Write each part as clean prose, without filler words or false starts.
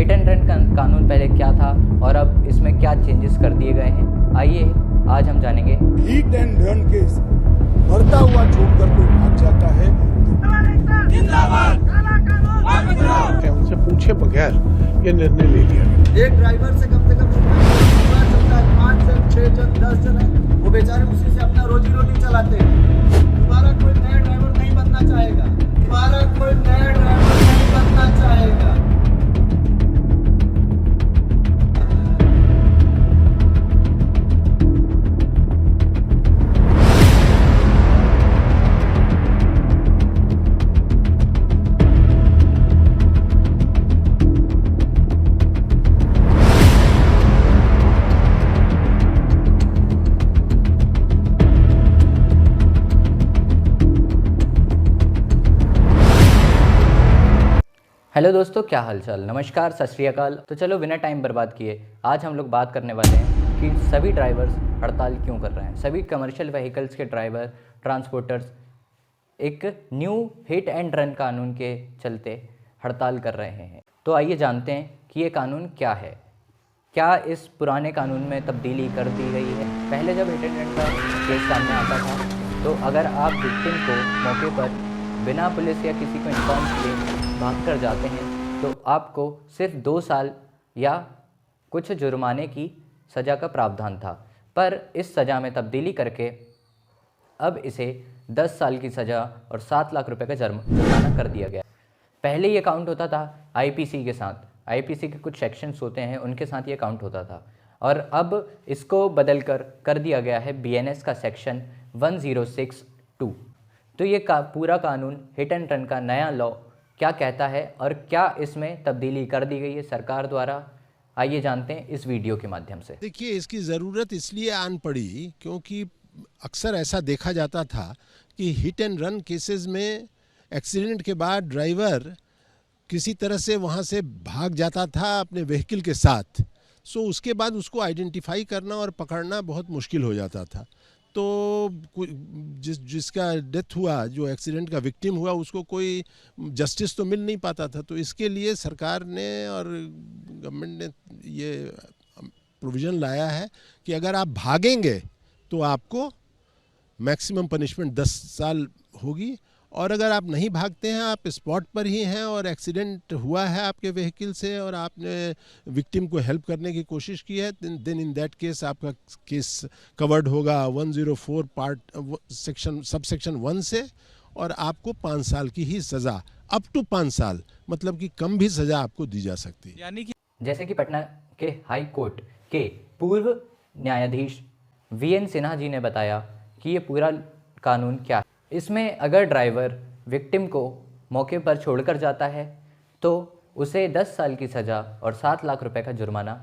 Hit and run कानून पहले क्या था और अब इसमें क्या चेंजेस कर दिए गए हैं, आइए आज हम जानेंगे। हिट एंड रन केस बढ़ता हुआ छोड़कर कोई भाग जाता है तो उनसे पूछे बगैर ये निर्णय ले लिया गया। एक ड्राइवर से कम 5 जन 6 जन 10 जन है, वो बेचारे उसी से अपना रोजी रोटी चलाते हैं। दोबारा कोई नया ड्राइवर नहीं बनना चाहेगा, दोबारा कोई नया ड्राइवर नहीं बनना चाहेगा। हेलो दोस्तों, क्या हालचाल, नमस्कार, सत श्री अकाल। तो चलो बिना टाइम बर्बाद किए आज हम लोग बात करने वाले हैं कि सभी ड्राइवर्स हड़ताल क्यों कर रहे हैं। सभी कमर्शियल व्हीकल्स के ड्राइवर, ट्रांसपोर्टर्स एक न्यू हिट एंड रन कानून के चलते हड़ताल कर रहे हैं। तो आइए जानते हैं कि ये कानून क्या है, क्या इस पुराने कानून में तब्दीली कर दी गई है। पहले जब हिट एंड रन का केस सामने आता था तो अगर आप विक्टिम को मौके पर बिना पुलिस या किसी को इन्फॉर्म किए भाग कर जाते हैं तो आपको सिर्फ 2 साल या कुछ जुर्माने की सज़ा का प्रावधान था, पर इस सज़ा में तब्दीली करके अब इसे 10 साल की सज़ा और 7 लाख रुपए का जुर्माना कर दिया गया। पहले ये काउंट होता था आईपीसी के साथ, आईपीसी के कुछ सेक्शंस होते हैं उनके साथ ये काउंट होता था, और अब इसको बदल कर दिया गया है बीएनएस का सेक्शन 1062। तो ये पूरा कानून हिट एंड रन का नया लॉ क्या कहता है और क्या इसमें तब्दीली कर दी गई है सरकार द्वारा, आइए जानते हैं इस वीडियो के माध्यम से। देखिए, इसकी ज़रूरत इसलिए आन पड़ी क्योंकि अक्सर ऐसा देखा जाता था कि हिट एंड रन केसेस में एक्सीडेंट के बाद ड्राइवर किसी तरह से वहाँ से भाग जाता था अपने व्हीकल के साथ। सो उसके बाद उसको आइडेंटिफाई करना और पकड़ना बहुत मुश्किल हो जाता था। तो जिसका डेथ हुआ, जो एक्सीडेंट का विक्टिम हुआ, उसको कोई जस्टिस तो मिल नहीं पाता था। तो इसके लिए सरकार ने और गवर्नमेंट ने ये प्रोविज़न लाया है कि अगर आप भागेंगे तो आपको मैक्सिमम पनिशमेंट 10 साल होगी, और अगर आप नहीं भागते हैं, आप स्पॉट पर ही हैं और एक्सीडेंट हुआ है आपके व्हीकल से और आपने विक्टिम को हेल्प करने की कोशिश की है, देन इन दैट केस आपका केस कवर्ड होगा 104 पार्ट सब सेक्शन 1 से, और आपको 5 साल की ही सज़ा, अप टू 5 साल, मतलब कि कम भी सज़ा आपको दी जा सकती है। यानी कि जैसे कि पटना के हाई कोर्ट के पूर्व न्यायाधीश वीएन सिन्हा जी ने बताया कि ये पूरा कानून क्या है। इसमें अगर ड्राइवर विक्टिम को मौके पर छोड़कर जाता है तो उसे 10 साल की सज़ा और 7 लाख रुपए का जुर्माना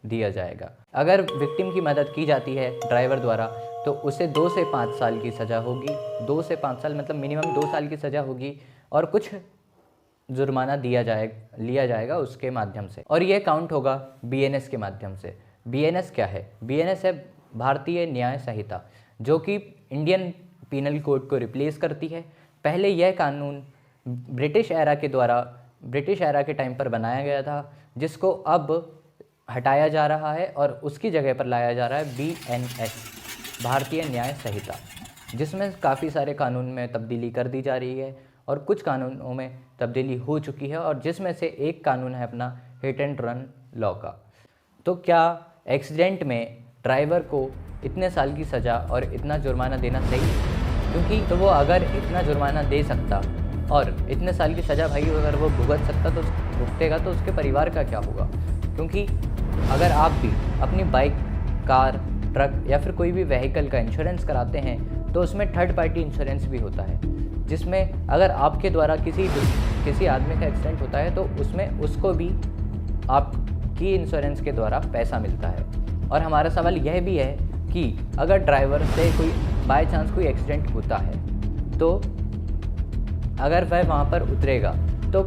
दिया जाएगा। अगर विक्टिम की मदद की जाती है ड्राइवर द्वारा तो उसे 2 से 5 साल की सज़ा होगी। 2 से 5 साल मतलब मिनिमम 2 साल की सज़ा होगी और कुछ जुर्माना लिया जाएगा उसके माध्यम से, और यह काउंट होगा बीएनएस के माध्यम से। बीएनएस क्या है? बीएनएस है भारतीय न्याय संहिता, जो कि इंडियन पीनल कोड को रिप्लेस करती है। पहले यह कानून ब्रिटिश एरा के टाइम पर बनाया गया था, जिसको अब हटाया जा रहा है और उसकी जगह पर लाया जा रहा है बीएनएस, भारतीय न्याय संहिता, जिसमें काफ़ी सारे कानून में तब्दीली कर दी जा रही है और कुछ कानूनों में तब्दीली हो चुकी है, और जिसमें से एक कानून है अपना हिट एंड रन लॉ का। तो क्या एक्सीडेंट में ड्राइवर को इतने साल की सज़ा और इतना जुर्माना देना सही है? क्योंकि तो वो अगर इतना जुर्माना दे सकता और इतने साल की सज़ा भाई अगर वो भुगत सकता तो भुगतेगा, तो उसके परिवार का क्या होगा? क्योंकि अगर आप भी अपनी बाइक, कार, ट्रक या फिर कोई भी व्हीकल का इंश्योरेंस कराते हैं तो उसमें थर्ड पार्टी इंश्योरेंस भी होता है, जिसमें अगर आपके द्वारा किसी आदमी का एक्सीडेंट होता है तो उसमें उसको भी आपकी इंश्योरेंस के द्वारा पैसा मिलता है। और हमारा सवाल यह भी है कि अगर ड्राइवर से कोई बाय चांस कोई एक्सीडेंट होता है तो अगर वह वहाँ पर उतरेगा तो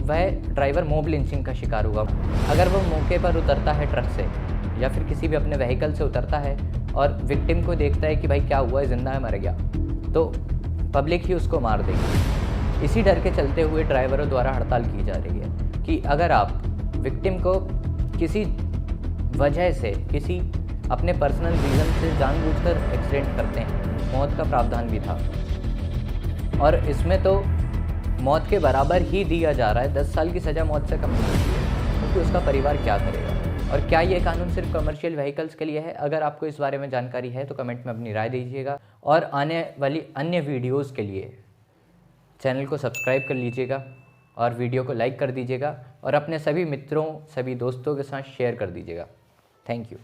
वह ड्राइवर मॉब लिंचिंग का शिकार होगा। अगर वो मौके पर उतरता है ट्रक से या फिर किसी भी अपने व्हीकल से उतरता है और विक्टिम को देखता है कि भाई क्या हुआ है, ज़िंदा है, मर गया, तो पब्लिक ही उसको मार देगी। इसी डर के चलते हुए ड्राइवरों द्वारा हड़ताल की जा रही है कि अगर आप विक्टिम को किसी वजह से, किसी अपने पर्सनल रीज़न से जानबूझकर एक्सीडेंट करते हैं, मौत का प्रावधान भी था। और इसमें तो मौत के बराबर ही दिया जा रहा है, 10 साल की सज़ा मौत से कम नहीं है, क्योंकि उसका परिवार क्या करेगा। और क्या ये कानून सिर्फ कमर्शियल व्हीकल्स के लिए है? अगर आपको इस बारे में जानकारी है तो कमेंट में अपनी राय दीजिएगा, और आने वाली अन्य वीडियोज़ के लिए चैनल को सब्सक्राइब कर लीजिएगा और वीडियो को लाइक कर दीजिएगा और अपने सभी मित्रों, सभी दोस्तों के साथ शेयर कर दीजिएगा। Thank you.